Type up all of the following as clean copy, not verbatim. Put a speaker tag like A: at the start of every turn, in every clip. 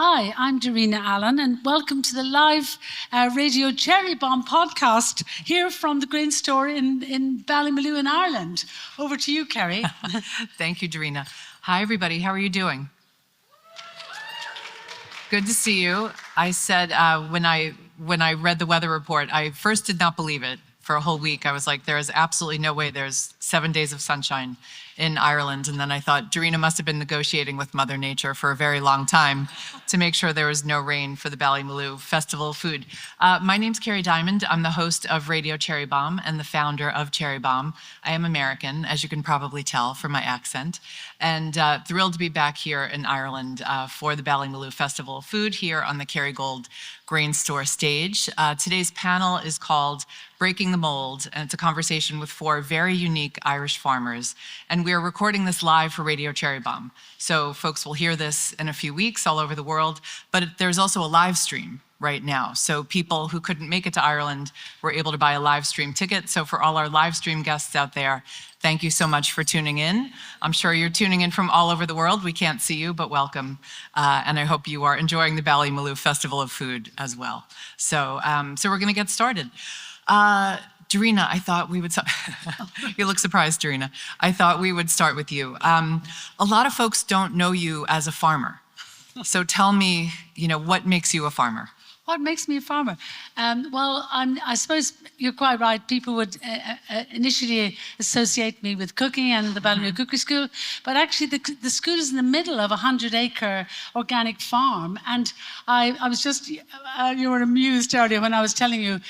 A: Hi, I'm Darina Allen, and welcome to the live Radio Cherry Bombe podcast here from the grain store in Ballymaloe in Ireland. Over to you, Kerry.
B: Thank you, Darina. Hi, everybody. How are you doing? Good to see you. I said when I read the weather report, I first did not believe it. For a whole week, I was like, there is absolutely no way there's 7 days of sunshine in Ireland. And then I thought, Darina must have been negotiating with Mother Nature for a very long time to make sure there was no rain for the Ballymaloe Festival of Food. My name's Kerry Diamond. I'm the host of Radio Cherry Bombe and the founder of Cherry Bombe. I am American, as you can probably tell from my accent, and thrilled to be back here in Ireland for the Ballymaloe Festival of Food here on the Kerrygold grain store stage. Today's panel is called Breaking the Mold, and it's a conversation with 4 very unique Irish farmers. And we're recording this live for Radio Cherry Bombe. So folks will hear this in a few weeks all over the world, but there's also a live stream right now. So people who couldn't make it to Ireland were able to buy a live stream ticket. So for all our live stream guests out there, thank you so much for tuning in. I'm sure you're tuning in from all over the world. We can't see you, but welcome. And I hope you are enjoying the Ballymaloe Festival of Food as well. So we're gonna get started. Darina, I thought we would, you look surprised, Darina. I thought we would start with you. A lot of folks don't know you as a farmer. So tell me, what makes you a farmer?
A: What makes me a farmer? I suppose you're quite right. People would initially associate me with cooking and the Ballymaloe Cookery School, but actually the school is in the middle of a 100-acre organic farm. And I was just, you were amused earlier when I was telling him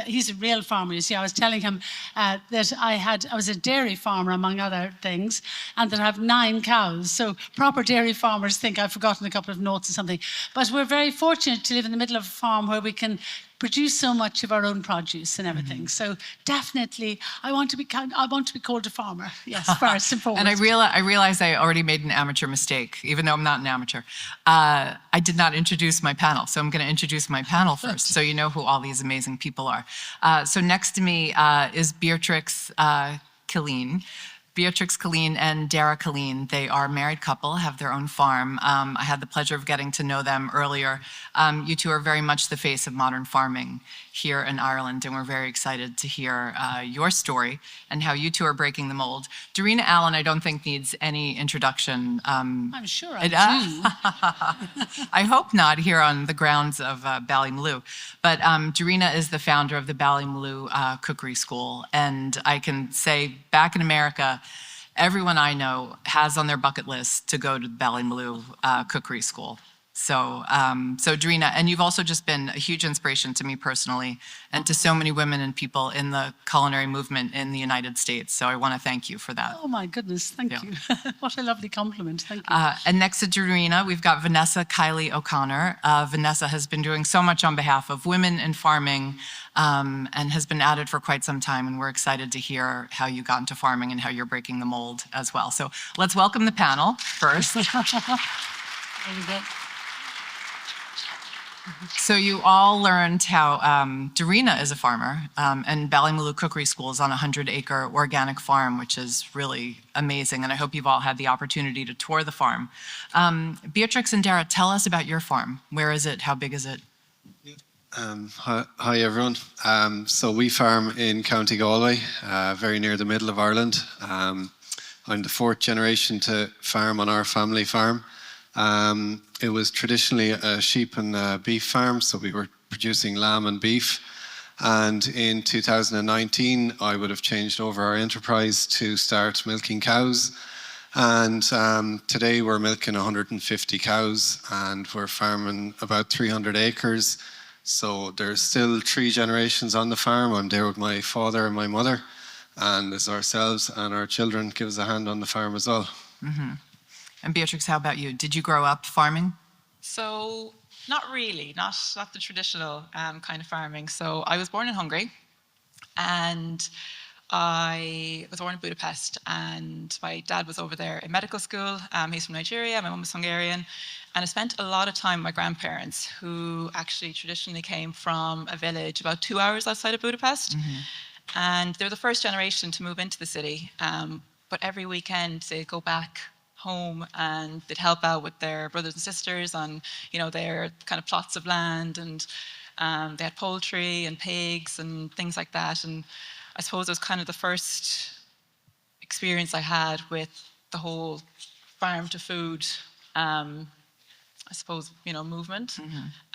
A: he's a real farmer. You see, I was telling him that I was a dairy farmer, among other things, and that I have 9 cows. So proper dairy farmers think I've forgotten a couple of notes or something. But we're very fortunate to live in the middle of a farm where we can produce so much of our own produce and everything. Mm-hmm. So definitely, I want to be called a farmer. Yes, first and foremost.
B: And I realized I already made an amateur mistake, even though I'm not an amateur. I did not introduce my panel, so I'm going to introduce my panel first, so you know who all these amazing people are. So next to me is Beatrix Killeen. Beatrix Killeen and Dara Killeen, they are a married couple, have their own farm. I had the pleasure of getting to know them earlier. You two are very much the face of modern farming here in Ireland, and we're very excited to hear your story and how you two are breaking the mold. Darina Allen, I don't think needs any introduction.
A: I'm sure I do.
B: I hope not here on the grounds of Ballymaloe. But Darina is the founder of the Ballymaloe Cookery School, and I can say back in America, everyone I know has on their bucket list to go to the Ballymaloe Cookery School. So Darina, and you've also just been a huge inspiration to me personally and to so many women and people in the culinary movement in the United States. So I want to thank you for that.
A: Oh my goodness, thank you. What a lovely compliment, thank you.
B: And next to Darina, we've got Vanessa Kiely O'Connor. Vanessa has been doing so much on behalf of women in farming and has been at it for quite some time. And we're excited to hear how you got into farming and how you're breaking the mold as well. So let's welcome the panel first.
A: There we go.
B: So you all learned how Darina is a farmer, and Ballymaloe Cookery School is on a 100-acre organic farm, which is really amazing. And I hope you've all had the opportunity to tour the farm. Beatrix and Dara, tell us about your farm. Where is it? How big is it?
C: Hi everyone. So we farm in County Galway, very near the middle of Ireland. I'm the 4th generation to farm on our family farm. It was traditionally a sheep and beef farm, so we were producing lamb and beef. And in 2019, I would have changed over our enterprise to start milking cows. And today we're milking 150 cows and we're farming about 300 acres. So there's still 3 generations on the farm. I'm there with my father and my mother. And there's ourselves and our children give us a hand on the farm as well.
B: Mm-hmm. And Beatrix, how about you? Did you grow up farming?
D: So, not really, not the traditional kind of farming. So I was born in Hungary, and I was born in Budapest, and my dad was over there in medical school. He's from Nigeria, my mum was Hungarian, and I spent a lot of time with my grandparents, who actually traditionally came from a village about 2 hours outside of Budapest. Mm-hmm. And they're the first generation to move into the city, but every weekend they go back home, and they'd help out with their brothers and sisters on, their kind of plots of land, and they had poultry and pigs and things like that. And I suppose it was kind of the first experience I had with the whole farm to food, I suppose, movement.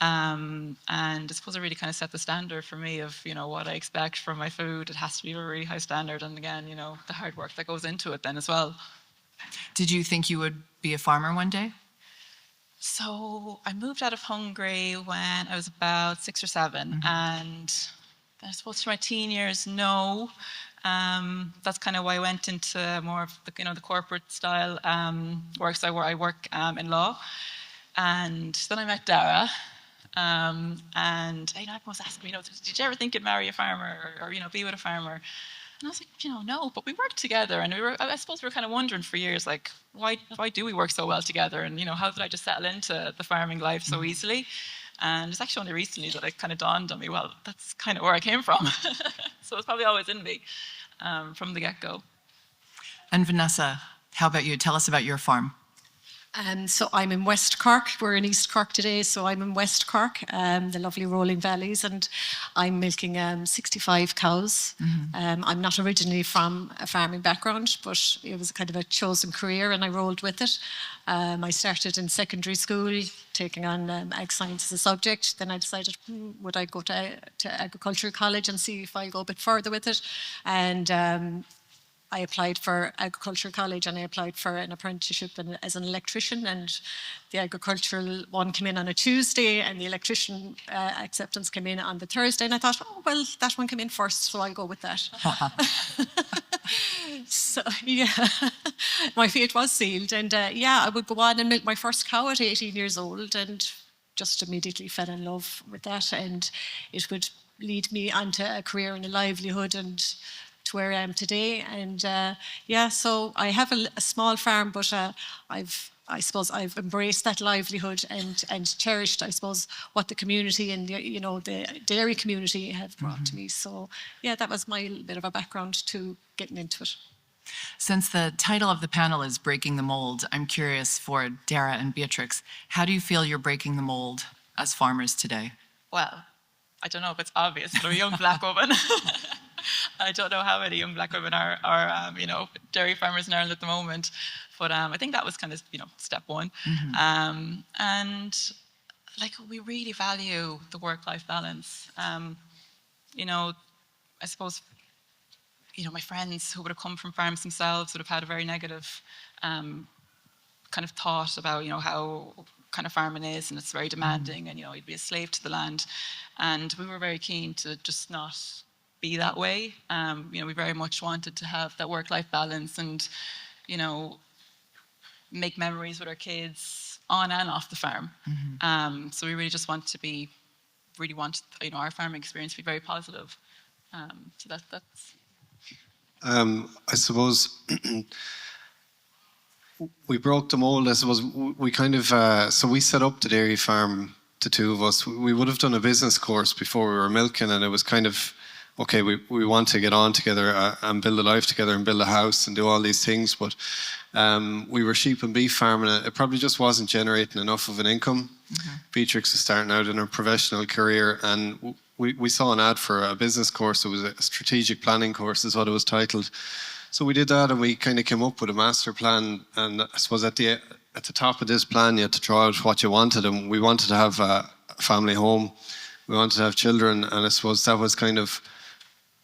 D: And I suppose it really kind of set the standard for me of, what I expect from my food. It has to be a really high standard. And again, the hard work that goes into it then as well.
B: Did you think you would be a farmer one day?
D: So I moved out of Hungary when I was about 6 or 7. And I suppose for my teen years, no. That's kind of why I went into more of the, the corporate style work. So I work in law. And then I met Dara, and everyone was asking me, did you ever think you'd marry a farmer or be with a farmer? And I was like, no, but we worked together, and I suppose we were kind of wondering for years, like, why do we work so well togetger? And how did I just settle into the farming life so easily? And it's actually only recently that it kind of dawned on me, well, that's kind of where I came from. So it's probably always in me from the get-go.
B: And Vanessa, how about you? Tell us about your farm.
E: So I'm in West Cork. We're in East Cork today, so I'm in West Cork, the lovely rolling valleys, and I'm milking 65 cows. I'm not originally from a farming background, but it was kind of a chosen career, and I rolled with it. I started in secondary school, taking on ag science as a subject. Then I decided, would I go to agricultural college and see if I go a bit further with it? And I applied for agricultural college, and I applied for an apprenticeship as an electrician, and the agricultural one came in on a Tuesday and the electrician acceptance came in on the Thursday, and I thought, oh, well, that one came in first, so I'll go with that. So, yeah, my fate was sealed, and I would go on and milk my first cow at 18 years old, and just immediately fell in love with that, and it would lead me onto a career and a livelihood, and to where I am today. And so I have a small farm, but I suppose I've embraced that livelihood and cherished, I suppose, what the community and the dairy community have brought to me. So that was my bit of a background to getting into it.
B: Since the title of the panel is Breaking the Mold, I'm curious for Dara and Beatrix, how do you feel you're breaking the mold as farmers today?
D: Well, I don't know if it's obvious, but I'm a young black woman. I don't know how many young black women are dairy farmers in Ireland at the moment, but I think that was kind of, step one. And like, we really value the work-life balance. I suppose, my friends who would have come from farms themselves would have had a very negative kind of thought about, how kind of farming is, and it's very demanding, and, you'd be a slave to the land. And we were very keen to just not be that way. We very much wanted to have that work-life balance and, make memories with our kids on and off the farm. So we really just want our farming experience to be very positive. So that's.
C: I suppose we broke the mold. I suppose we kind of so we set up the dairy farm, the two of us. We would have done a business course before we were milking, and it was kind of, okay, we want to get on together and build a life together and build a house and do all these things, but we were sheep and beef farming. It probably just wasn't generating enough of an income. Beatrix was starting out in her professional career, and we saw an ad for a business course. It was a strategic planning course is what it was titled. So we did that, and we kind of came up with a master plan, and I suppose at the top of this plan you had to draw out what you wanted, and we wanted to have a family home. We wanted to have children, and I suppose that was kind of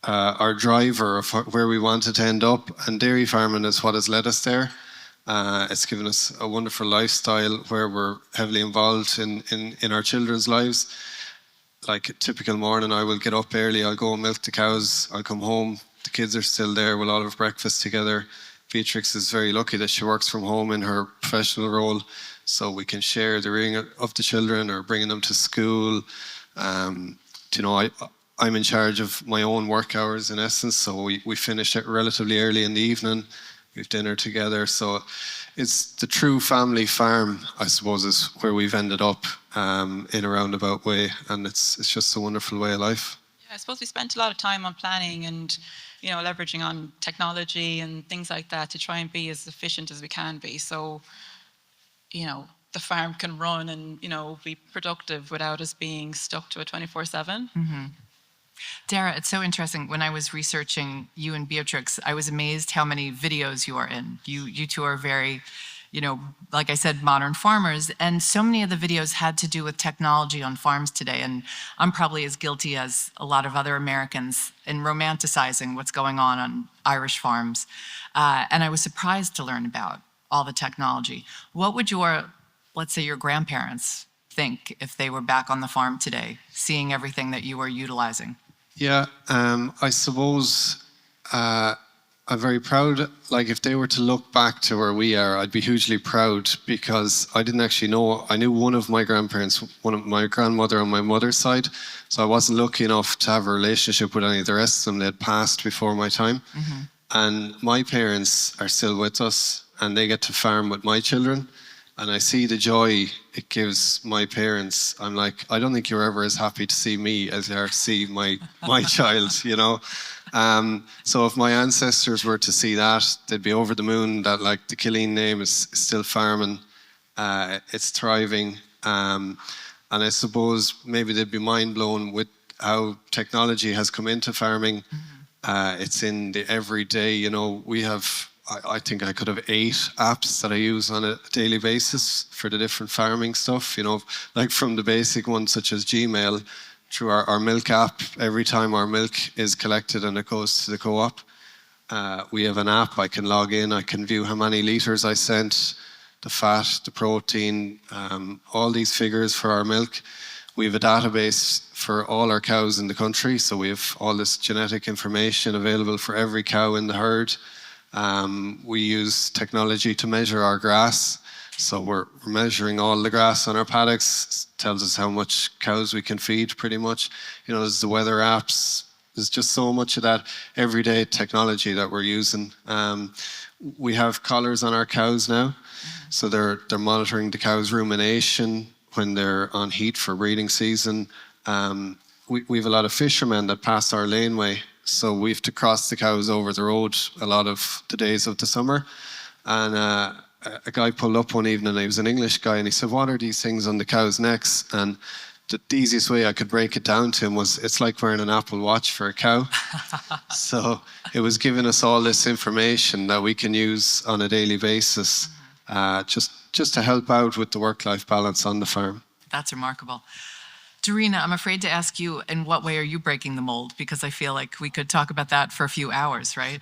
C: our driver of where we wanted to end up, and dairy farming is what has led us there. It's given us a wonderful lifestyle where we're heavily involved in our children's lives. Like a typical morning, I will get up early, I'll go and milk the cows, I'll come home, the kids are still there, we'll all have breakfast together. Beatrix is very lucky that she works from home in her professional role, so we can share the rearing of the children or bringing them to school. I'm in charge of my own work hours in essence, so we finish it relatively early in the evening. We have dinner together, so it's the true family farm, I suppose, is where we've ended up in a roundabout way, and it's just a wonderful way of life.
D: Yeah, I suppose we spent a lot of time on planning and, leveraging on technology and things like that to try and be as efficient as we can be. So, the farm can run and, be productive without us being stuck to it 24/7.
B: Dara, it's so interesting. When I was researching you and Beatrix, I was amazed how many videos you are in. You two are very, like I said, modern farmers. And so many of the videos had to do with technology on farms today. And I'm probably as guilty as a lot of other Americans in romanticizing what's going on Irish farms. And I was surprised to learn about all the technology. What would let's say your grandparents think if they were back on the farm today, seeing everything that you were utilizing?
C: Yeah, I suppose I'm very proud. Like, if they were to look back to where we are, I'd be hugely proud, because I didn't actually know. I knew one of my grandparents, one of my grandmother on my mother's side, so I wasn't lucky enough to have a relationship with any of the rest of them. They'd passed before my time. And my parents are still with us, and they get to farm with my children. And I see the joy it gives my parents. I'm like, I don't think you're ever as happy to see me as you are to see my child, So if my ancestors were to see that, they'd be over the moon that, like, the Killeen name is still farming. It's thriving. And I suppose maybe they'd be mind blown with how technology has come into farming. It's in the everyday, we have, I think I could have 8 apps that I use on a daily basis for the different farming stuff, like from the basic ones such as Gmail, through our milk app. Every time our milk is collected and it goes to the co-op, we have an app. I can log in, I can view how many litres I sent, the fat, the protein, all these figures for our milk. We have a database for all our cows in the country, so we have all this genetic information available for every cow in the herd. We use technology to measure our grass. So we're measuring all the grass on our paddocks. Tells us how much cows we can feed, pretty much. There's the weather apps. There's just so much of that everyday technology that we're using. We have collars on our cows now. So they're monitoring the cows' rumination when they're on heat for breeding season. We have a lot of fishermen that pass our laneway. So we have to cross the cows over the road a lot of the days of the summer. And a guy pulled up one evening, he was an English guy, and he said, what are these things on the cows' necks? And the easiest way I could break it down to him was, it's like wearing an Apple Watch for a cow. So it was giving us all this information that we can use on a daily basis, just to help out with the work-life balance on the farm.
B: That's remarkable. Darina, I'm afraid to ask you, in what way are you breaking the mold? Because I feel like we could talk about that for a few hours, right?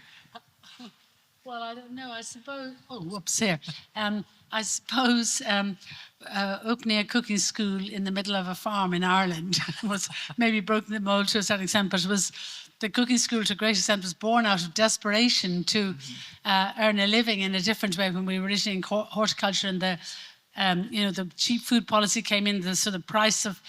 A: Well, I don't know. I suppose. Oh, whoops! Here. I suppose opening a cooking school in the middle of a farm in Ireland was maybe broken the mold to a certain extent, but it was the cooking school to a great extent was born out of desperation to earn a living in a different way. When we were originally in horticulture, and the cheap food policy came in, the sort of price of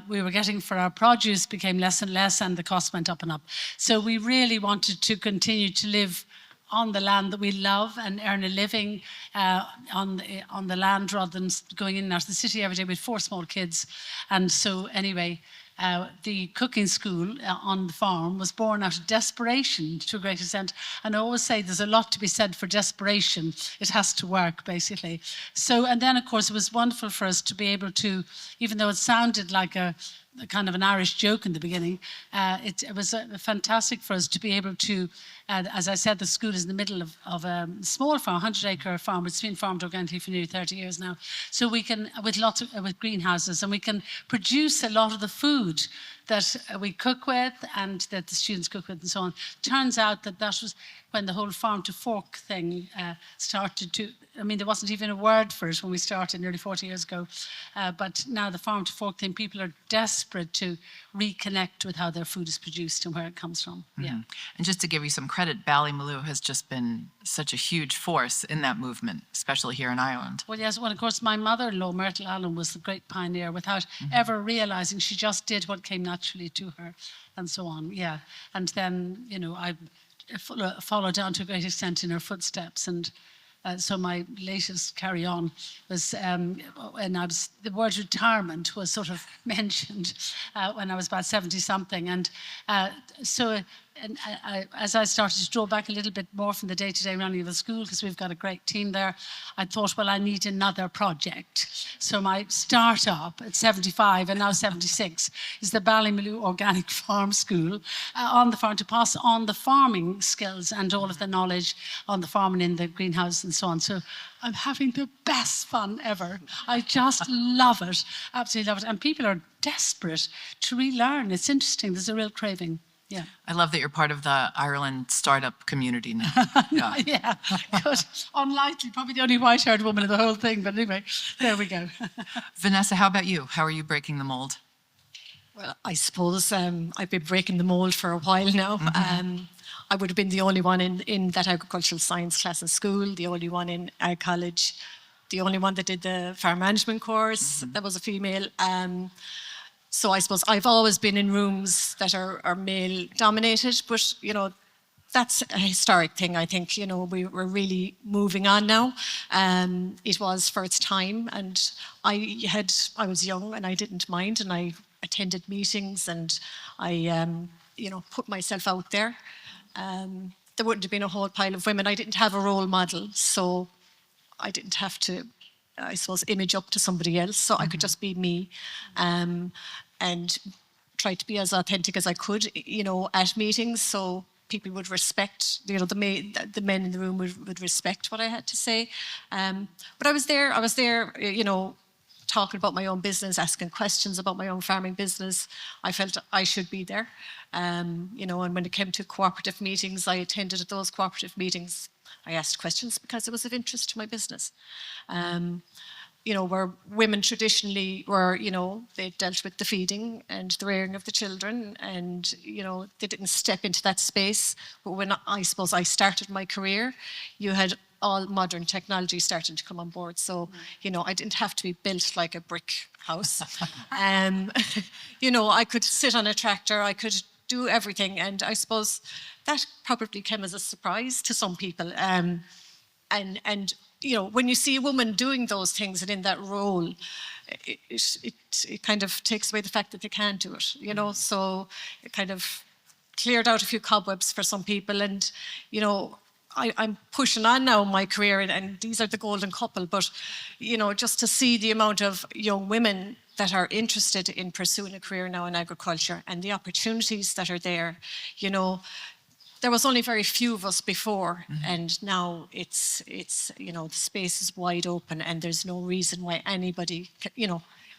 A: we were getting for our produce became less and less, and the cost went up and up. So we really wanted to continue to live on the land that we love and earn a living on the land, rather than going in and out of the city every day with 4 small kids. And so anyway, the cooking school on the farm was born out of desperation to a great extent. And I always say there's a lot to be said for desperation. It has to work, basically. So, and then, of course, it was wonderful for us to be able to, even though it sounded like a kind of an Irish joke in the beginning, it was fantastic for us to be able to, as I said, the school is in the middle of a small farm, 100-acre farm. It's been farmed organically for nearly 30 years now. So we can, with greenhouses, and we can produce a lot of the food that we cook with and that the students cook with and so on. Turns out that was when the whole farm to fork thing started to, there wasn't even a word for it when we started nearly 40 years ago. But now the farm to fork thing, people are desperate to reconnect with how their food is produced and where it comes from. Mm-hmm. Yeah.
B: And just to give you some credit, Ballymaloe has just been such a huge force in that movement, especially here in Ireland.
A: Well, yes, of course, my mother-in-law, Myrtle Allen, was the great pioneer without ever realising. She just did what came naturally to her and so on, yeah. And then, I followed down to a great extent in her footsteps. And so my latest carry on was, and the word retirement was sort of mentioned when I was about 70 something. And so as I started to draw back a little bit more from the day-to-day running of the school, because we've got a great team there, I thought, well, I need another project. So my startup at 75 and now 76 is the Ballymaloe Organic Farm School on the farm, to pass on the farming skills and all of the knowledge on the farm and in the greenhouse and so on. So I'm having the best fun ever. I just love it, absolutely love it. And people are desperate to relearn. It's interesting. There's a real craving. Yeah.
B: I love that you're part of the Ireland startup community now. Yeah.
A: Yeah. Good. Unlikely, probably the only white-haired woman in the whole thing. But anyway, there we go.
B: Vanessa, how about you? How are you breaking the mold?
E: Well, I suppose I've been breaking the mold for a while now. I would have been the only one in that agricultural science class in school, the only one in ag college, the only one that did the farm management course. That was a female. So I suppose I've always been in rooms that are male dominated, but that's a historic thing. I think we're really moving on now. It was for its time, and I was young and I didn't mind, and I attended meetings and I put myself out there. There wouldn't have been a whole pile of women. I didn't have a role model, so I didn't have to, I suppose, image up to somebody else. So I could just be me, and try to be as authentic as I could, at meetings. So people would respect, the men in the room would respect what I had to say. But I was there, talking about my own business, asking questions about my own farming business. I felt I should be there. And when it came to cooperative meetings, I attended those cooperative meetings. I asked questions because it was of interest to my business. Where women traditionally were, they dealt with the feeding and the rearing of the children, and, they didn't step into that space. But when I suppose I started my career, you had all modern technology starting to come on board. So, I didn't have to be built like a brick house. I could sit on a tractor, I could do everything. And I suppose that probably came as a surprise to some people. And when you see a woman doing those things and in that role, it kind of takes away the fact that they can't do it, So it kind of cleared out a few cobwebs for some people. And, I'm pushing on now in my career, and these are the golden couple, but, just to see the amount of young women that are interested in pursuing a career now in agriculture and the opportunities that are there, there was only very few of us before, and now it's the space is wide open, and there's no reason why anybody,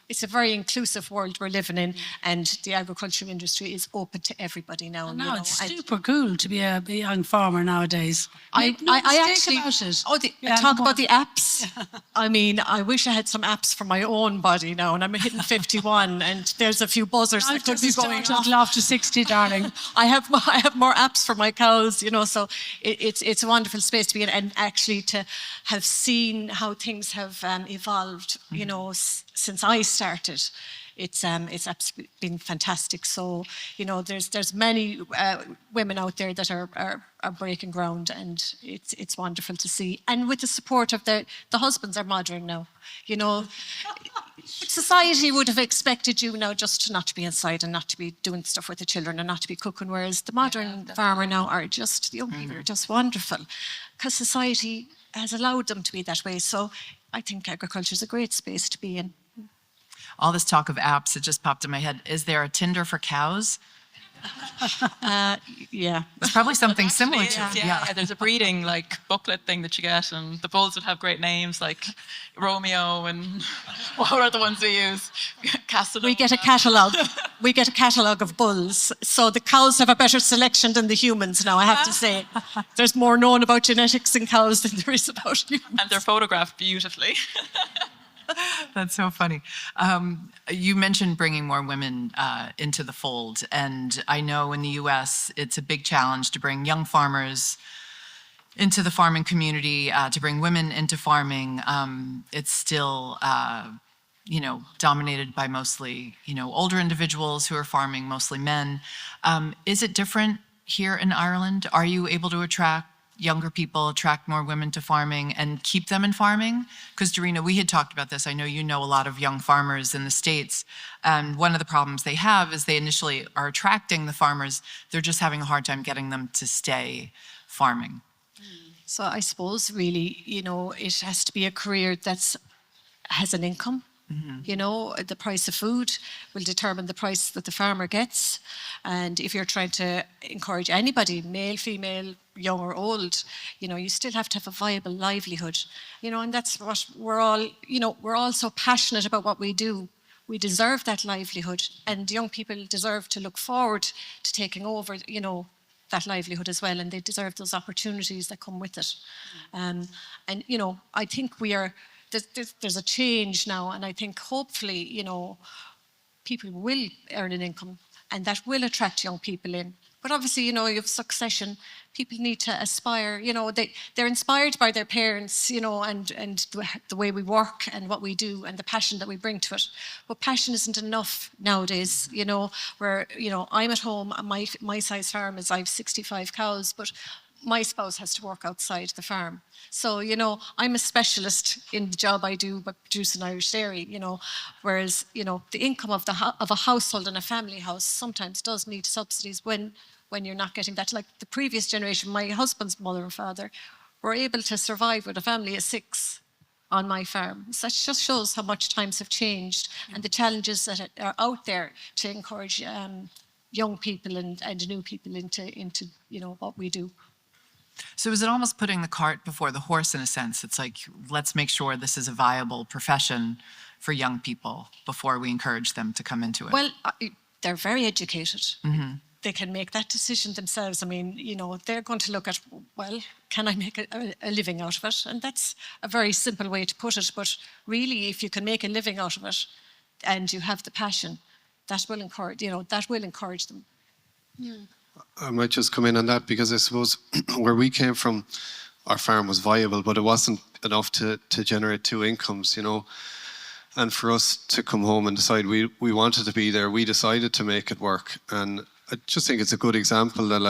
E: it's a very inclusive world we're living in, and the agriculture industry is open to everybody now.
A: And now it's super cool to be a young farmer nowadays.
E: I actually
A: about it.
E: Talk about the apps. I mean, I wish I had some apps for my own body now, and I'm hitting 51, and there's a few buzzers that could be going off.
A: After 60, darling.
E: I have more apps for my cows, so it's a wonderful space to be in, and actually to have seen how things have evolved, since I started. It's absolutely been fantastic. So, there's many women out there that are breaking ground, and it's wonderful to see. And with the support of the husbands are modern now. Society would have expected you now just not to be inside and not to be doing stuff with the children and not to be cooking, whereas the modern farmer now are just, the young people are just wonderful, because society has allowed them to be that way. So I think agriculture is a great space to be in.
B: All this talk of apps, it just popped in my head. Is there a Tinder for cows?
E: Yeah.
B: It's probably something similar to
D: yeah. There's a breeding booklet thing that you get, and the bulls would have great names like Romeo, and what are the ones we use? Casanova.
E: We get a catalogue. We get a catalogue of bulls. So the cows have a better selection than the humans now, I have to say. There's more known about genetics in cows than there is about humans.
D: And they're photographed beautifully.
B: That's so funny. You mentioned bringing more women into the fold, and I know in the U.S. it's a big challenge to bring young farmers into the farming community, to bring women into farming. It's still, dominated by mostly, older individuals who are farming, mostly men. Is it different here in Ireland? Are you able to attract younger people, attract more women to farming, and keep them in farming? Because Darina, we had talked about this. I know you know a lot of young farmers in the States, and one of the problems they have is they initially are attracting the farmers. They're just having a hard time getting them to stay farming.
E: So I suppose really, it has to be a career has an income. The price of food will determine the price that the farmer gets. And if you're trying to encourage anybody, male, female, young or old, you still have to have a viable livelihood. And that's what we're all so passionate about what we do. We deserve that livelihood, and young people deserve to look forward to taking over, that livelihood as well, and they deserve those opportunities that come with it. I think there's a change now, and I think hopefully, people will earn an income, and that will attract young people in. But obviously, you have succession. People need to aspire. They're inspired by their parents, and the way we work and what we do and the passion that we bring to it. But passion isn't enough nowadays. Where I'm at home. My size farm is I have 65 cows, but my spouse has to work outside the farm. So, I'm a specialist in the job I do by producing Irish dairy, whereas, the income of a household and a family house sometimes does need subsidies when you're not getting that. Like the previous generation, my husband's mother and father were able to survive with a family of 6 on my farm. So that just shows how much times have changed and the challenges that are out there to encourage young people and new people into what we do.
B: So is it almost putting the cart before the horse in a sense? It's like, let's make sure this is a viable profession for young people before we encourage them to come into it.
E: Well, they're very educated. Mm-hmm. They can make that decision themselves. I mean, they're going to look at, well, can I make a living out of it? And that's a very simple way to put it. But really, if you can make a living out of it and you have the passion, that will encourage them. Yeah.
C: I might just come in on that because I suppose where we came from, our farm was viable, but it wasn't enough to generate 2 incomes, And for us to come home and decide we wanted to be there, we decided to make it work. And I just think it's a good example that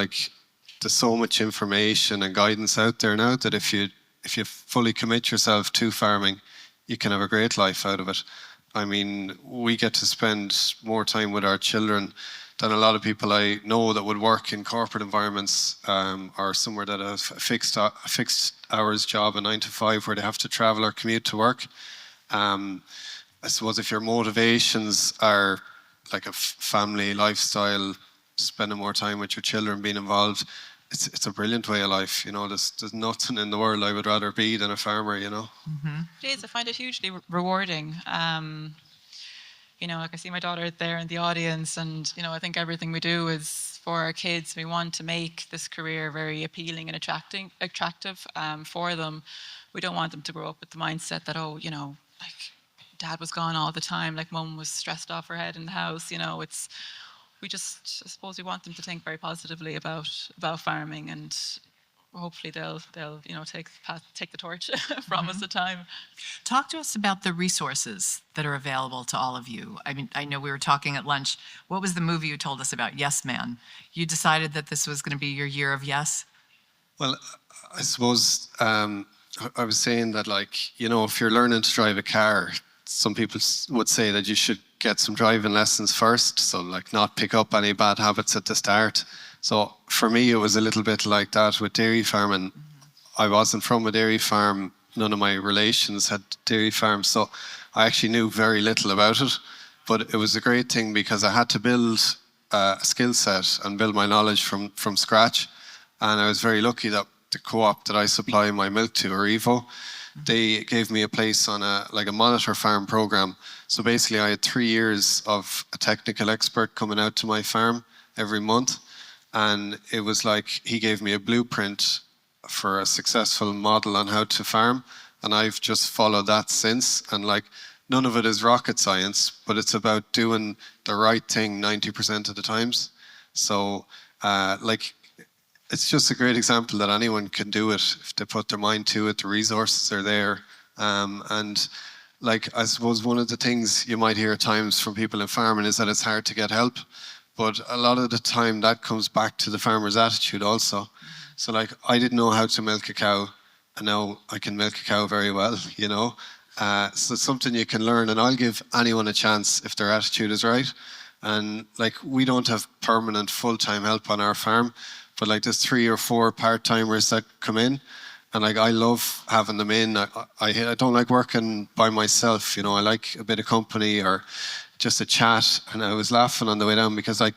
C: there's so much information and guidance out there now that if you fully commit yourself to farming, you can have a great life out of it. I mean, we get to spend more time with our children than a lot of people I know that would work in corporate environments or somewhere that has a fixed hours job, a 9 to 5, where they have to travel or commute to work. I suppose if your motivations are like a family lifestyle, spending more time with your children, being involved, it's a brilliant way of life. There's nothing in the world I would rather be than a farmer.
B: Mm-hmm.
D: It is. I find it hugely rewarding. I see my daughter there in the audience, and I think everything we do is for our kids. We want to make this career very appealing and attractive for them. We don't want them to grow up with the mindset that dad was gone all the time, like mum was stressed off her head in the house. I suppose we want them to think very positively about farming, and hopefully they'll take the torch from us at time.
B: Talk to us about the resources that are available to all of you. I mean, I know we were talking at lunch. What was the movie you told us about? Yes Man. You decided that this was going to be your year of yes?
C: Well, I suppose I was saying that if you're learning to drive a car, some people would say that you should get some driving lessons first. So not pick up any bad habits at the start. So for me, it was a little bit like that with dairy farming. I wasn't from a dairy farm. None of my relations had dairy farms. So I actually knew very little about it. But it was a great thing because I had to build a skill set and build my knowledge from scratch. And I was very lucky that the co-op that I supply my milk to, Evo, they gave me a place on a monitor farm program. So basically I had 3 years of a technical expert coming out to my farm every month. And it was he gave me a blueprint for a successful model on how to farm. And I've just followed that since. And none of it is rocket science, but it's about doing the right thing 90% of the times. So it's just a great example that anyone can do it if they put their mind to it. The resources are there. And I suppose one of the things you might hear at times from people in farming is that it's hard to get help. But a lot of the time that comes back to the farmer's attitude also. So like I didn't know how to milk a cow, and now I can milk a cow very well, you know. So it's something you can learn, and I'll give anyone a chance if their attitude is right. And like we don't have permanent full-time help on our farm, but like there's 3 or 4 part-timers that come in, and like I love having them in. I don't like working by myself, you know. I like a bit of company or just a chat. And I was laughing on the way down because like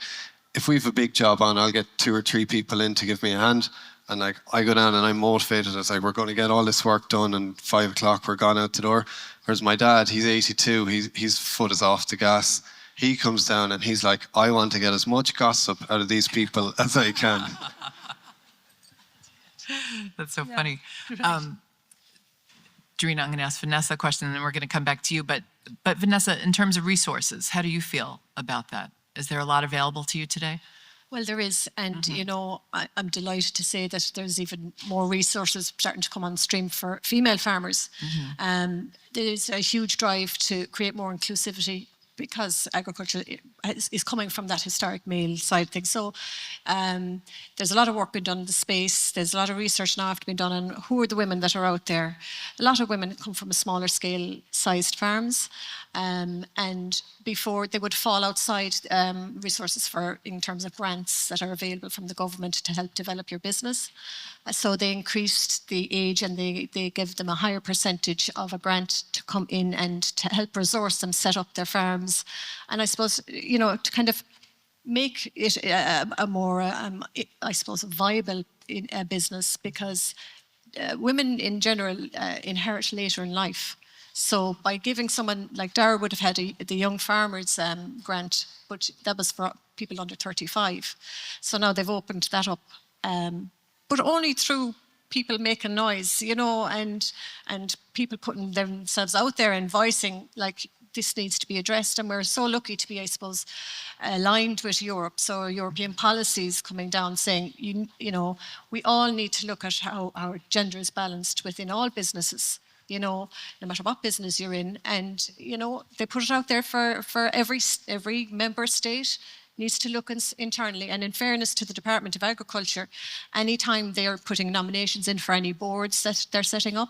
C: if we have a big job on, I'll get 2 or 3 people in to give me a hand. And like I go down and I'm motivated. It's like we're going to get all this work done, and 5 o'clock we're gone out the door. Whereas my dad, he's 82. His foot is off the gas. He comes down and he's like, I want to get as much gossip out of these people as I can.
B: That's so funny. Darina, I'm going to ask Vanessa a question, and then we're going to come back to you. But Vanessa, in terms of resources, how do you feel about that? Is there a lot available to you today?
E: Well, there is. And, you know, I'm delighted to say that there's even more resources starting to come on stream for female farmers. There's a huge drive to create more inclusivity, because agriculture is coming from that historic male side thing. So there's a lot of work being done in the space. There's a lot of research now have to be done on who are the women that are out there. A lot of women come from smaller scale sized farms. And before they would fall outside resources in terms of grants that are available from the government to help develop your business. So they increased the age, and they give them a higher percentage of a grant to come in and to help resource them set up their farms. And I suppose, you know, to kind of make it a more, I suppose, viable business, because women in general inherit later in life. So by giving someone like Dara would have had the Young Farmers grant, but that was for people under 35. So now they've opened that up, but only through people making noise, you know, and people putting themselves out there and voicing like this needs to be addressed. And we're so lucky to be, I suppose, aligned with Europe. So European policies coming down saying, you know, we all need to look at how our gender is balanced within all businesses. You know, no matter what business you're in. And, you know, they put it out there for every member state needs to look internally. And in fairness to the Department of Agriculture, anytime they are putting nominations in for any boards that they're setting up,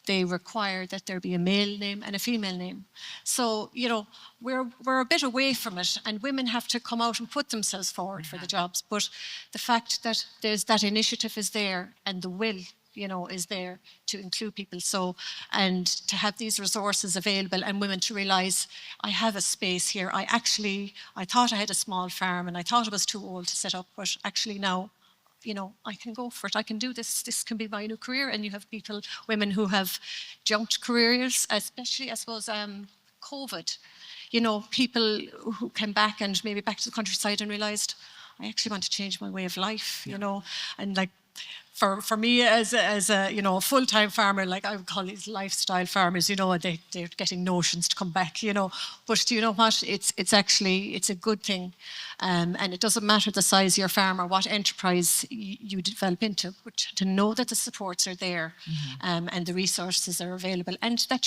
E: they require that there be a male name and a female name. So, you know, we're a bit away from it, and women have to come out and put themselves forward for the jobs. But the fact that there's that initiative is there, and the will, you know, is there to include people. So, and to have these resources available, and women to realise, I have a space here. I thought I had a small farm and I thought I was too old to set up, but actually now, you know, I can go for it. I can do this. This can be my new career. And you have women who have jumped careers, especially, I suppose, COVID. You know, people who came back and maybe back to the countryside and realised, I actually want to change my way of life, you know, and like, for me as a you know, a full-time farmer, like I would call these lifestyle farmers, you know, they're getting notions to come back, you know. But do you know what? It's actually a good thing, and it doesn't matter the size of your farm or what enterprise you develop into, but to know that the supports are there, and the resources are available, and that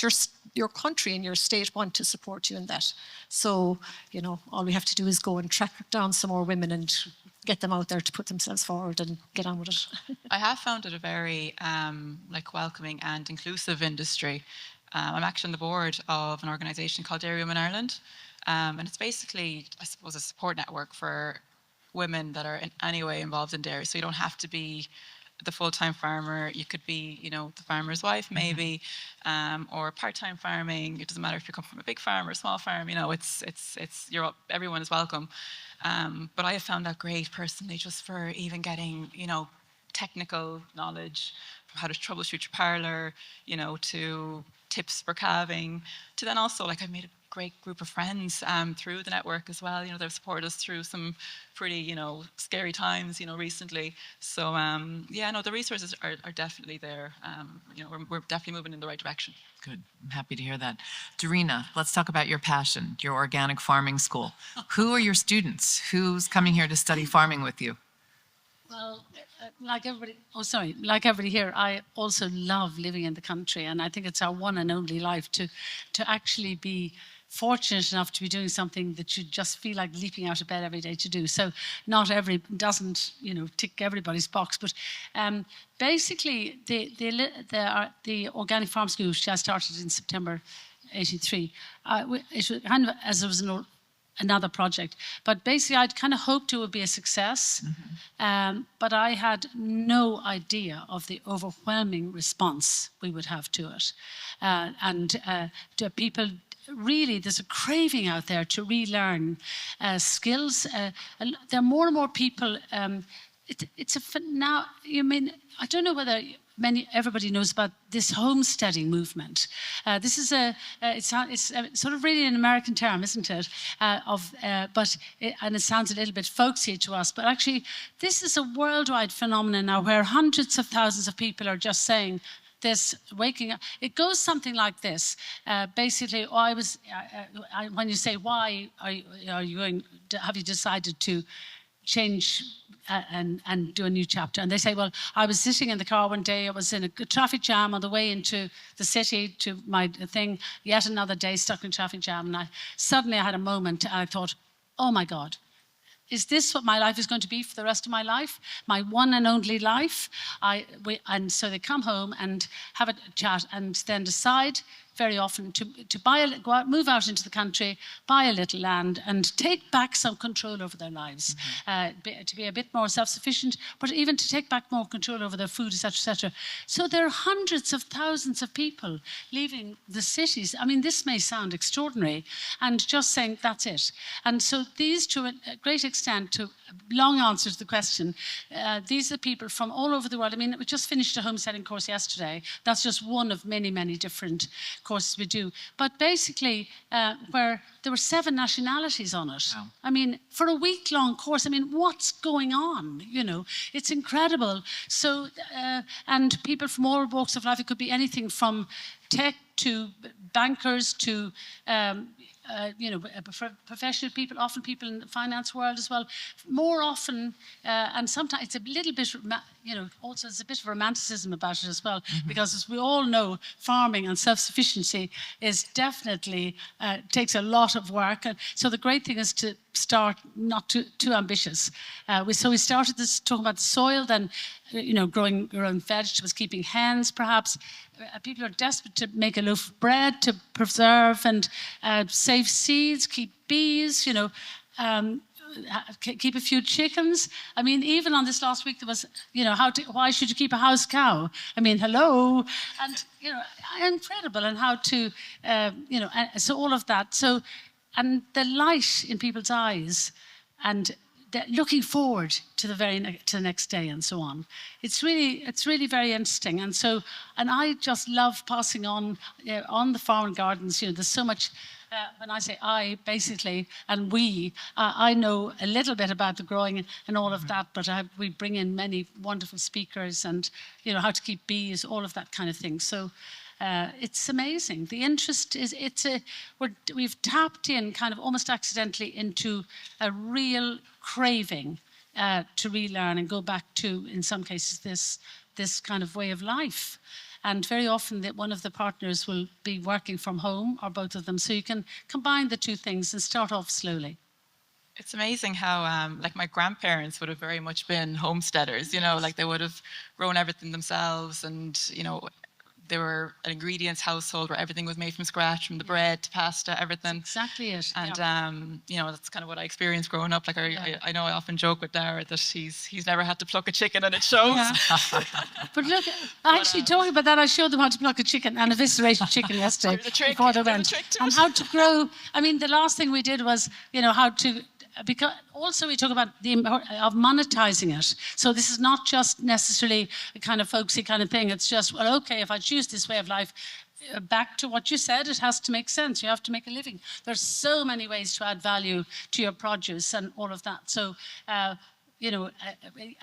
E: your country and your state want to support you in that. So, you know, all we have to do is go and track down some more women and get them out there to put themselves forward and get on with it.
D: I have found it a very like welcoming and inclusive industry. I'm actually on the board of an organisation called Dairy Women Ireland, and it's basically, I suppose, a support network for women that are in any way involved in dairy. So you don't have to be the full-time farmer. You could be, you know, the farmer's wife maybe, or part-time farming. It doesn't matter if you come from a big farm or a small farm. You know, everyone is welcome. But I have found that great personally, just for even getting, you know, technical knowledge from how to troubleshoot your parlour, you know, to tips for calving, to then also, like, I've made a great group of friends through the network as well. You know, they've supported us through some pretty, you know, scary times, you know, recently. So, yeah, no, the resources are definitely there. You know, we're definitely moving in the right direction.
B: Good. I'm happy to hear that. Darina, let's talk about your passion, your organic farming school. Who are your students? Who's coming here to study farming with you?
A: Well, like everybody here, I also love living in the country, and I think it's our one and only life to actually be fortunate enough to be doing something that you just feel like leaping out of bed every day to do. So not every doesn't tick everybody's box, but basically the Organic Farm School, which I started in September '83. It was kind of as it was another project, but basically I'd kind of hoped it would be a success, but I had no idea of the overwhelming response we would have to it, and to people. Really, there's a craving out there to relearn skills. There are more and more people. It's now. I don't know whether everybody knows about this homesteading movement. This is it's sort of really an American term, isn't it? And it sounds a little bit folksy to us, but actually, this is a worldwide phenomenon now, where hundreds of thousands of people are just saying. This waking up, it goes something like this. Basically, when you say why are you going? Have you decided to change and do a new chapter? And they say, well, I was sitting in the car one day. I was in a traffic jam on the way into the city to my thing. Yet another day stuck in a traffic jam, and suddenly I had a moment. And I thought, oh my God. Is this what my life is going to be for the rest of my life? My one and only life? And so they come home and have a chat and then decide very often to move out into the country, buy a little land and take back some control over their lives, to be a bit more self-sufficient, but even to take back more control over their food, etc., etc. So there are hundreds of thousands of people leaving the cities. I mean, this may sound extraordinary, and just saying that's it. And so these, to a great extent, to long answer to the question, these are people from all over the world. I mean, we just finished a homesteading course yesterday. That's just one of many, many different courses we do. But basically, where there were 7 nationalities on it. Wow. I mean, for a week-long course, I mean, what's going on? It's incredible. So, and people from all walks of life, it could be anything from tech to bankers to professional people, often people in the finance world as well. More often, and sometimes it's a little bit, also there's a bit of romanticism about it as well, because as we all know, farming and self-sufficiency is definitely, takes a lot of work. And so the great thing is to start not too ambitious. So we started this talking about the soil, then growing your own vegetables, keeping hens perhaps. People are desperate to make a loaf of bread, to preserve and save seeds, keep bees, keep a few chickens. I mean, even on this last week, there was, why should you keep a house cow? I mean, hello. And, incredible. And how to, so all of that. So, and the light in people's eyes and looking forward to the next day and so on. It's really very interesting. And so, and I just love passing on the farm and gardens. There's so much. When I say I, basically, and we, I know a little bit about the growing and all of that, but we bring in many wonderful speakers and how to keep bees, all of that kind of thing. So. It's amazing. The interest is, we've tapped in kind of almost accidentally into a real craving to relearn and go back to, in some cases, this kind of way of life. And very often one of the partners will be working from home, or both of them. So you can combine the two things and start off slowly.
D: It's amazing how, my grandparents would have very much been homesteaders, they would have grown everything themselves and, they were an ingredients household where everything was made from scratch, from the bread to pasta, everything.
A: That's exactly it.
D: And that's kind of what I experienced growing up. Like I know I often joke with Dara that he's never had to pluck a chicken, and it shows. Yeah.
A: But look, actually talking about that, I showed them how to pluck a chicken and eviscerate a chicken yesterday before they went, and how to grow. I mean, the last thing we did was how to. Because also we talk about of monetizing it. So this is not just necessarily a kind of folksy kind of thing. It's just, well, okay, if I choose this way of life, back to what you said, it has to make sense. You have to make a living. There's so many ways to add value to your produce and all of that. So,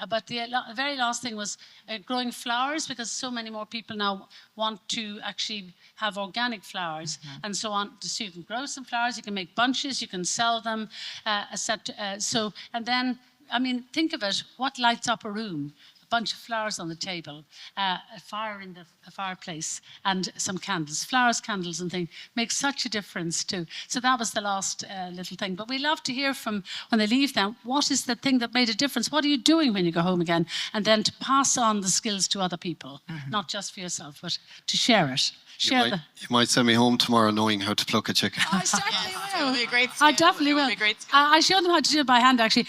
A: but the very last thing was growing flowers, because so many more people now want to actually have organic flowers and so on. So you can grow some flowers, you can make bunches, you can sell them, and then, I mean, think of it, what lights up a room? bunch of flowers on the table, a fire in a fireplace, and some candles. Flowers, candles, and things make such a difference too. So that was the last little thing. But we love to hear from when they leave them. What is the thing that made a difference? What are you doing when you go home again? And then to pass on the skills to other people, not just for yourself, but to share it.
C: You might send me home tomorrow knowing how to pluck a chicken.
A: I certainly will.
D: It would be a great skill.
A: I definitely will.
D: It would be a great skill.
A: I showed them how to do it by hand, actually,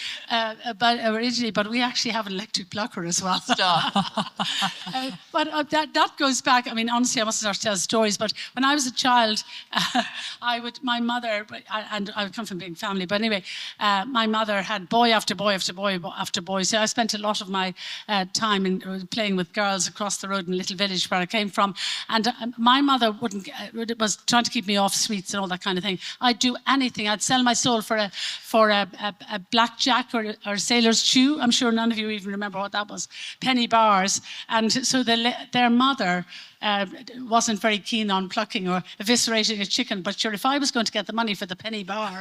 A: but we actually have an electric plucker as well. But that goes back. I mean, honestly, I mustn't start to tell stories, but when I was a child, my mother, and I come from a big family, but anyway, my mother had boy after boy after boy after boy. So I spent a lot of my time in playing with girls across the road in a little village where I came from, and my mother was trying to keep me off sweets and all that kind of thing. I'd do anything. I'd sell my soul for a blackjack or a sailor's chew. I'm sure none of you even remember what that was. Penny bars. And so their mother wasn't very keen on plucking or eviscerating a chicken, but sure, if I was going to get the money for the penny bar,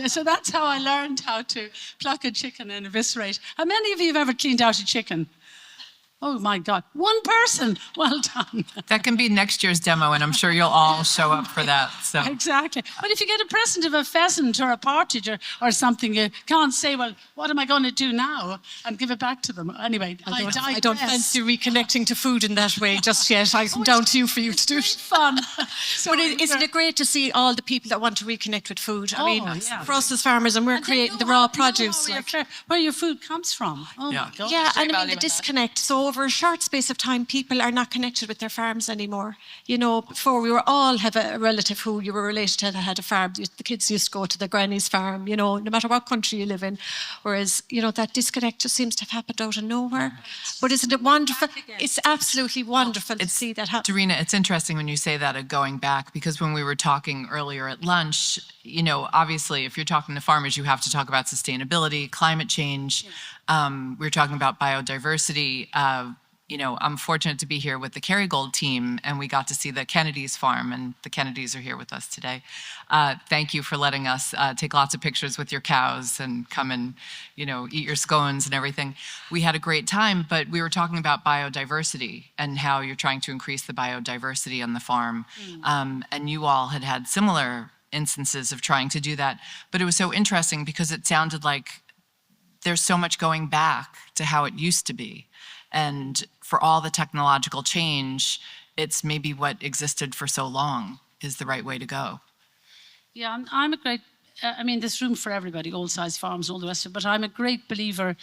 A: so that's how I learned how to pluck a chicken and eviscerate. How many of you have ever cleaned out a chicken? Oh my God, one person. Well done.
B: That can be next year's demo, and I'm sure you'll all show up for that. So
A: exactly. But if you get a present of a pheasant or a partridge or something, you can't say, well, what am I going to do now? And give it back to them. Anyway,
E: I don't fancy reconnecting to food in that way just yet. I'm down to you for you to do it.
A: Fun.
E: But isn't it great to see all the people that want to reconnect with food? I mean, for us as farmers, and we're creating the raw produce.
A: Where your food comes from. Oh my God.
E: Yeah, and I mean the disconnect. So over a short space of time, people are not connected with their farms anymore. You know, before we were all have a relative who you were related to that had a farm. The kids used to go to the granny's farm, you know, no matter what country you live in. Whereas, you know, that disconnect just seems to have happened out of nowhere. But isn't it wonderful? It's absolutely wonderful to see that happen.
B: Darina, it's interesting when you say that of going back, because when we were talking earlier at lunch, you know, obviously if you're talking to farmers, you have to talk about sustainability, climate change. We were talking about biodiversity. You know, I'm fortunate to be here with the Kerrygold team, and we got to see the Kennedy's farm, and the Kennedys are here with us today. Thank you for letting us take lots of pictures with your cows and come and, you know, eat your scones and everything. We had a great time, but we were talking about biodiversity and how you're trying to increase the biodiversity on the farm. And you all had similar instances of trying to do that. But it was so interesting because it sounded like there's so much going back to how it used to be. And for all the technological change, it's maybe what existed for so long is the right way to go.
A: Yeah, I'm a great, I mean, there's room for everybody, all size farms and all the rest of it, but I'm a great believer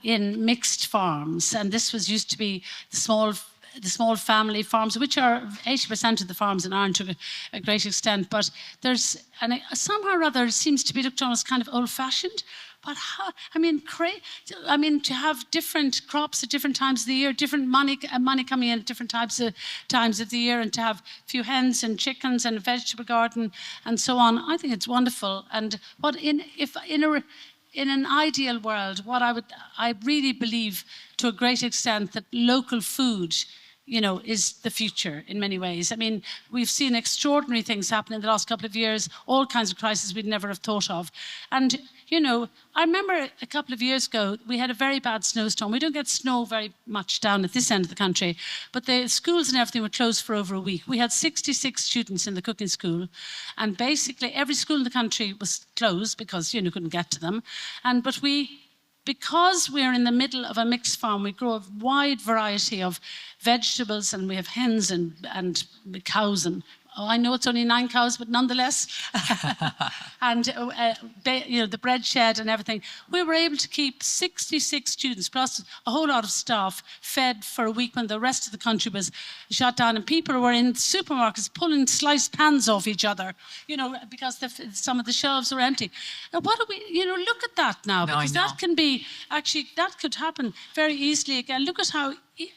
A: in mixed farms. And this used to be the small family farms, which are 80% of the farms in Ireland to a great extent. But somehow or other, it seems to be looked on as kind of old-fashioned. But how, I mean, to have different crops at different times of the year, different money coming in at different times of the year, and to have a few hens and chickens and a vegetable garden and so on, I think it's wonderful. And in an ideal world, I really believe to a great extent that local food, you know, is the future in many ways. I mean, we've seen extraordinary things happen in the last couple of years, all kinds of crises we'd never have thought of. And, you know, I remember a couple of years ago, we had a very bad snowstorm. We don't get snow very much down at this end of the country, but the schools and everything were closed for over a week. We had 66 students in the cooking school, and basically every school in the country was closed because, you know, couldn't get to them. Because we're in the middle of a mixed farm, we grow a wide variety of vegetables, and we have hens and cows, and I know it's only 9 cows, but nonetheless, and you know, the bread shed and everything. We were able to keep 66 students plus a whole lot of staff fed for a week when the rest of the country was shut down, and people were in supermarkets pulling sliced pans off each other, you know, because some of the shelves were empty. Now, what do we, you know, look at that now, because that can be actually, that could happen very easily again. Look at how you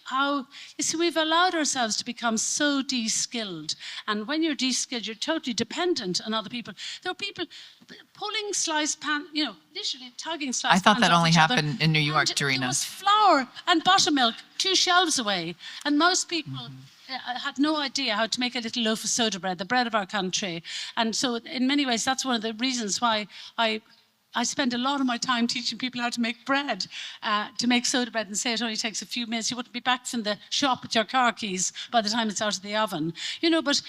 A: see, we've allowed ourselves to become so de-skilled, and when you're de-skilled, you're totally dependent on other people. There are people pulling sliced pan, you know, literally tugging sliced pans.
B: I thought that only happened in New York, Darina.
A: There was flour and buttermilk 2 shelves away, and most people had no idea how to make a little loaf of soda bread, the bread of our country. And so in many ways, that's one of the reasons why I I spend a lot of my time teaching people how to make bread, to make soda bread, and say it only takes a few minutes. You wouldn't be back from the shop with your car keys by the time it's out of the oven. But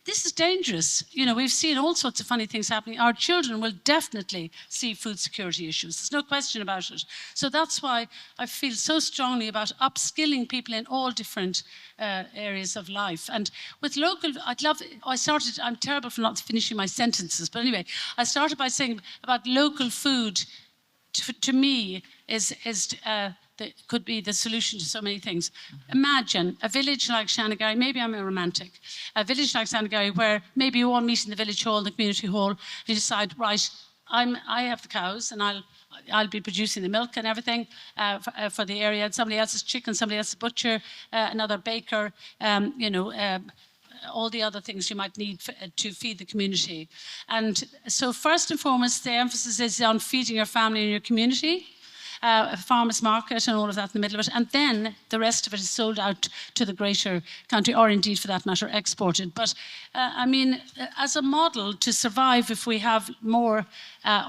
A: this is dangerous. We've seen all sorts of funny things happening. Our children will definitely see food security issues. There's no question about it. So that's why I feel so strongly about upskilling people in all different areas of life. And with local, I'm terrible for not finishing my sentences, but anyway, I started by saying about local food, to me, could be the solution to so many things. Imagine a village like Shanagary, maybe I'm a romantic, a village like Shanagary where maybe you all meet in the village hall, the community hall, you decide, right, I have the cows and I'll be producing the milk and everything for the area, and somebody else is chicken, somebody else is butcher, another baker, all the other things you might need to feed the community. And so first and foremost, the emphasis is on feeding your family and your community, a farmer's market and all of that in the middle of it. And then the rest of it is sold out to the greater country, or indeed, for that matter, exported. But as a model to survive, if we have more,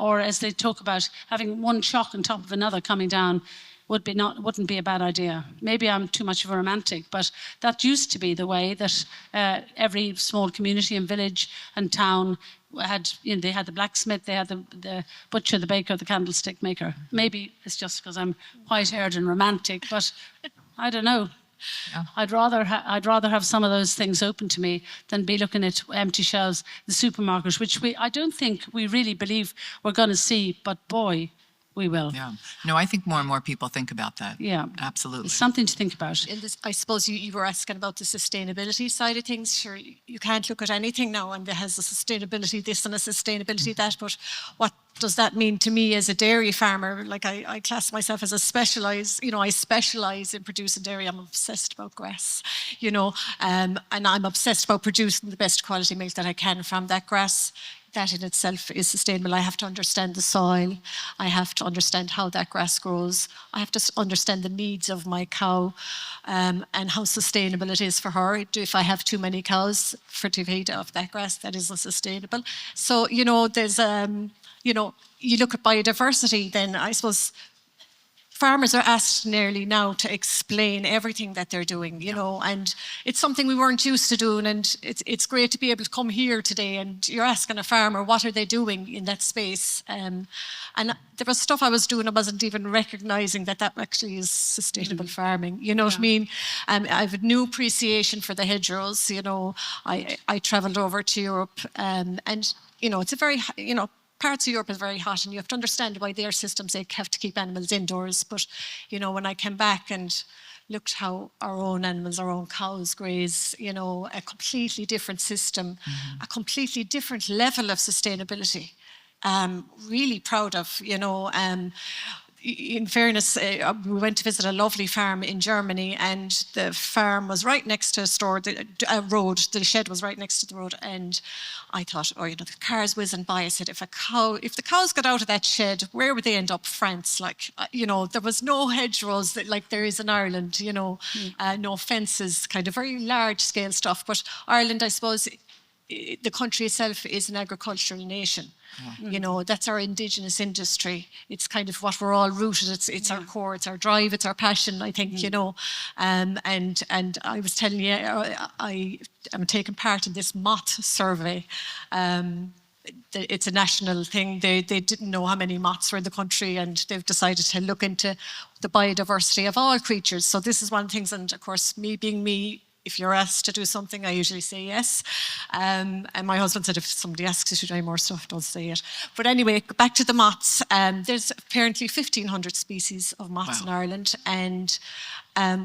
A: or as they talk about, having one shock on top of another coming down, wouldn't be a bad idea. Maybe I'm too much of a romantic, but that used to be the way that every small community and village and town had. They had the blacksmith, they had the butcher, the baker, the candlestick maker. Maybe it's just because I'm white-haired and romantic, but I don't know. Yeah. I'd rather have some of those things open to me than be looking at empty shelves, the supermarket, which I don't think we really believe we're going to see, but boy, we will.
B: Yeah. No, I think more and more people think about that.
A: Yeah.
B: Absolutely.
A: It's something to think about.
E: I suppose you were asking about the sustainability side of things. Sure, you can't look at anything now and there has a sustainability this and a sustainability that, but what does that mean to me as a dairy farmer? Like I class myself as I specialise in producing dairy. I'm obsessed about grass, and I'm obsessed about producing the best quality milk that I can from that grass. That in itself is sustainable. I have to understand the soil. I have to understand how that grass grows. I have to understand the needs of my cow and how sustainable it is for her. If I have too many cows for to feed off that grass, that isn't sustainable. So, there's, you look at biodiversity, then I suppose farmers are asked nearly now to explain everything that they're doing, and it's something we weren't used to doing. And it's great to be able to come here today and you're asking a farmer, what are they doing in that space? And there was stuff I was doing, I wasn't even recognising that actually is sustainable farming. You know what I mean? I have a new appreciation for the hedgerows. I travelled over to Europe and, it's a very, parts of Europe is very hot and you have to understand why their systems, they have to keep animals indoors. But, when I came back and looked how our own animals, our own cows graze, a completely different system, a completely different level of sustainability. Really proud of, in fairness, we went to visit a lovely farm in Germany and the farm was right next to a road. The shed was right next to the road. And I thought, the cars whizzing by. I said, if the cows got out of that shed, where would they end up? France. There was no hedgerows like there is in Ireland, no fences, kind of very large scale stuff. But Ireland, I suppose, the country itself is an agricultural nation. That's our indigenous industry. It's kind of what we're all rooted. It's our core, it's our drive, it's our passion, I think, And I was telling you, I am taking part in this moth survey. It's a national thing. They didn't know how many moths were in the country and they've decided to look into the biodiversity of all creatures. So this is one of the things, and of course, me being me, if you're asked to do something, I usually say yes. And my husband said, if somebody asks you to do any more stuff, don't say it. But anyway, back to the moths. There's apparently 1,500 species of moths in Ireland. And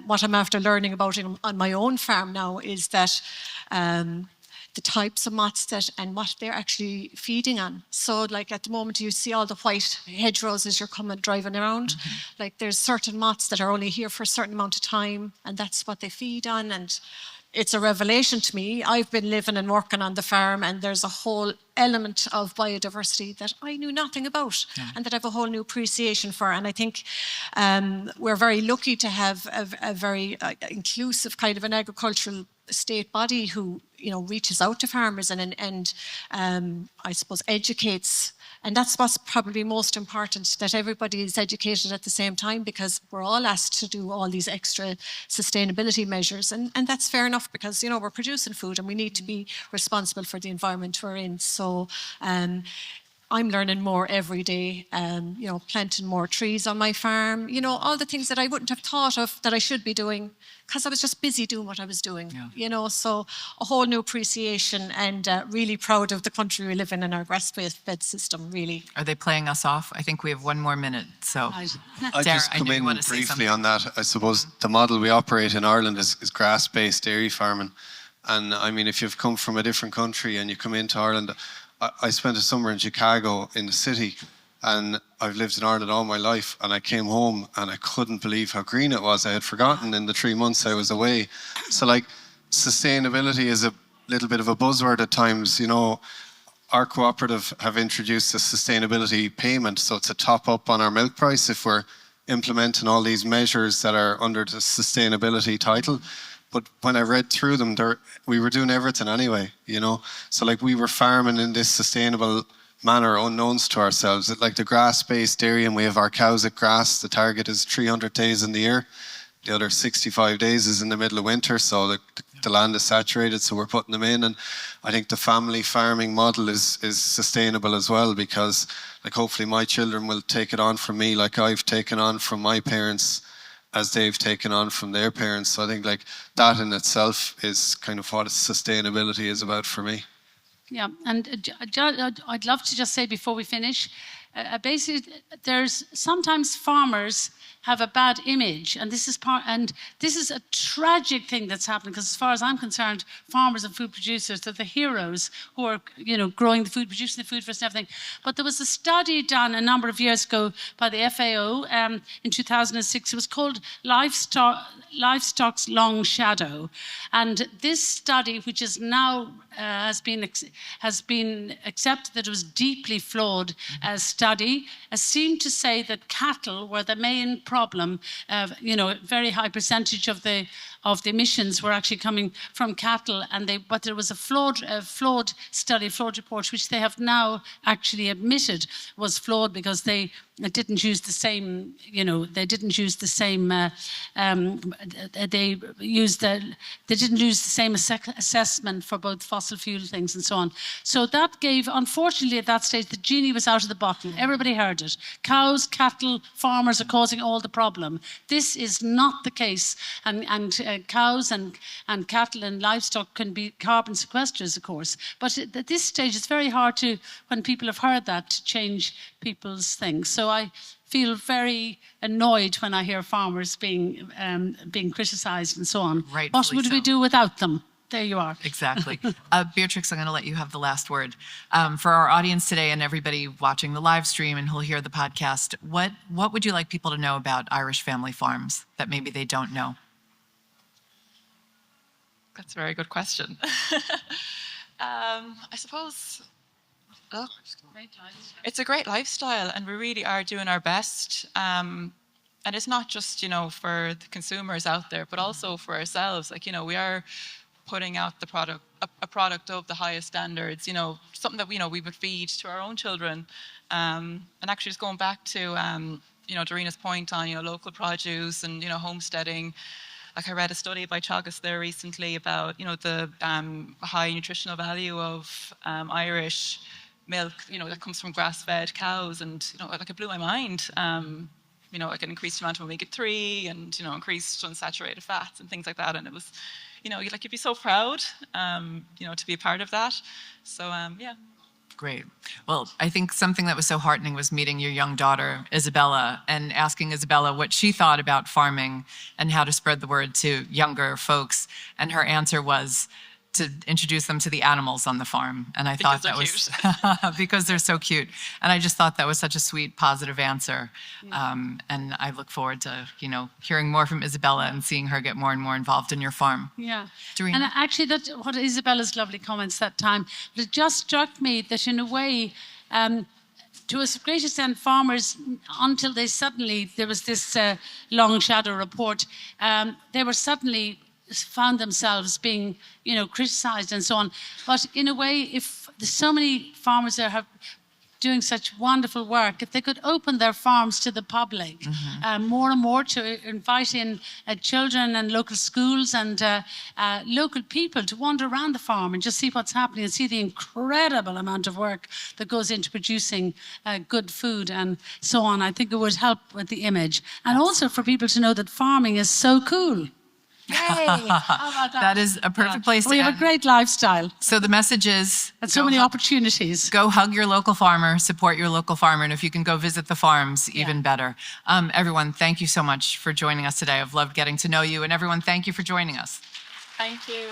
E: what I'm after learning about on my own farm now is that the types of moths and what they're actually feeding on. So like at the moment you see all the white hedgerows as you're driving around. Like there's certain moths that are only here for a certain amount of time and that's what they feed on. And it's a revelation to me. I've been living and working on the farm and there's a whole element of biodiversity that I knew nothing about and that I have a whole new appreciation for. And I think we're very lucky to have a very inclusive kind of an agricultural state body who reaches out to farmers and I suppose educates And that's what's probably most important, that everybody is educated at the same time, because we're all asked to do all these extra sustainability measures. And that's fair enough, because, you know, we're producing food and we need to be responsible for the environment we're in. So I'm learning more every day, you know, planting more trees on my farm, you know, all the things that I wouldn't have thought of that I should be doing, because I was just busy doing what I was doing, you know. So a whole new appreciation, and really proud of the country we live in and our grass-fed system, really.
B: Are they playing us off? I think we have one more minute. So,
C: I
B: Dara,
C: just come in briefly on that. I suppose the model we operate in Ireland is grass-based dairy farming. And I mean, if you've come from a different country and you come into Ireland, I spent a summer in Chicago in the city, and I've lived in Ireland all my life, and I came home and I couldn't believe how green it was. I had forgotten in the 3 months I was away. So like, sustainability is a little bit of a buzzword at times. You know, our cooperative have introduced a sustainability payment, so it's a top up on our milk price if we're implementing all these measures that are under the sustainability title. But when I read through them, we were doing everything anyway, you know. So like, we were farming in this sustainable manner unknowns to ourselves. Like the grass-based dairy, and we have our cows at grass. The target is 300 days in the year. The other 65 days is in the middle of winter, so the land is saturated, so we're putting them in. And I think the family farming model is sustainable as well, because like, hopefully my children will take it on from me like I've taken on from my parents, as they've taken on from their parents. So I think like, that in itself is kind of what sustainability is about for me.
A: Yeah, and I'd love to just say before we finish, basically, there's sometimes farmers have a bad image, and this is a tragic thing that's happening, because as far as I'm concerned, farmers and food producers, they're the heroes who are, you know, growing the food, producing the food for us and everything. But there was a study done a number of years ago by the FAO in 2006. It was called Livestock's Long Shadow, and this study, which is now has been accepted that it was deeply flawed study, seemed to say that cattle were the main problem. You know, a very high percentage of the emissions were actually coming from cattle, but there was a flawed study, flawed report, which they have now actually admitted was flawed, because they didn't use the same, you know, they didn't use the same assessment for both fossil fuel things and so on. So that gave, unfortunately, at that stage, the genie was out of the bottle. Everybody heard it. Cows, cattle, farmers are causing all the problem. This is not the case. And cows and cattle and livestock can be carbon sequesters, of course. But at this stage, it's very hard to, when people have heard that, to change people's things. So I feel very annoyed when I hear farmers being criticised and so on. What would we do without them? There you are.
B: Exactly. Beatrix, I'm going to let you have the last word. For our audience today and everybody watching the live stream and who'll hear the podcast, what would you like people to know about Irish family farms that maybe they don't know?
D: That's a very good question. I suppose, look, it's a great lifestyle, and we really are doing our best. And it's not just, you know, for the consumers out there, but also for ourselves. Like, you know, we are putting out the product, a product of the highest standards, you know, something that, you know, we would feed to our own children. And actually just going back to, you know, Darina's point on, you know, local produce and, you know, homesteading. Like, I read a study by Teagasc there recently about, you know, the high nutritional value of Irish milk, you know, that comes from grass-fed cows. And, you know, like, it blew my mind. You know, like an increased amount of omega-3 and, you know, increased unsaturated fats and things like that. And it was, you know, like, you'd be so proud, you know, to be a part of that. So, yeah.
B: Great. Well, I think something that was so heartening was meeting your young daughter, Isabella, and asking Isabella what she thought about farming and how to spread the word to younger folks. And her answer was to introduce them to the animals on the farm. And I thought that was because they're so cute. And I just thought that was such a sweet, positive answer. And I look forward to, you know, hearing more from Isabella and seeing her get more and more involved in your farm.
A: Yeah.
B: Darina?
A: And actually, that's what Isabella's lovely comments that time. But it just struck me that in a way, to a great extent, farmers, until they suddenly, there was this long shadow report, they were suddenly found themselves being, you know, criticised and so on. But in a way, if there's so many farmers there have doing such wonderful work, if they could open their farms to the public more and more, to invite in children and local schools and local people to wander around the farm and just see what's happening and see the incredible amount of work that goes into producing good food and so on. I think it would help with the image. And also for people to know that farming is so cool. Yay! How about that?
B: That is a perfect place to
A: We have
B: end.
A: a great lifestyle
B: So the message is...
A: and so many opportunities.
B: Go hug your local farmer, support your local farmer, and if you can go visit the farms, even better. Everyone, thank you so much for joining us today. I've loved getting to know you, and everyone, thank you for joining us.
D: Thank you.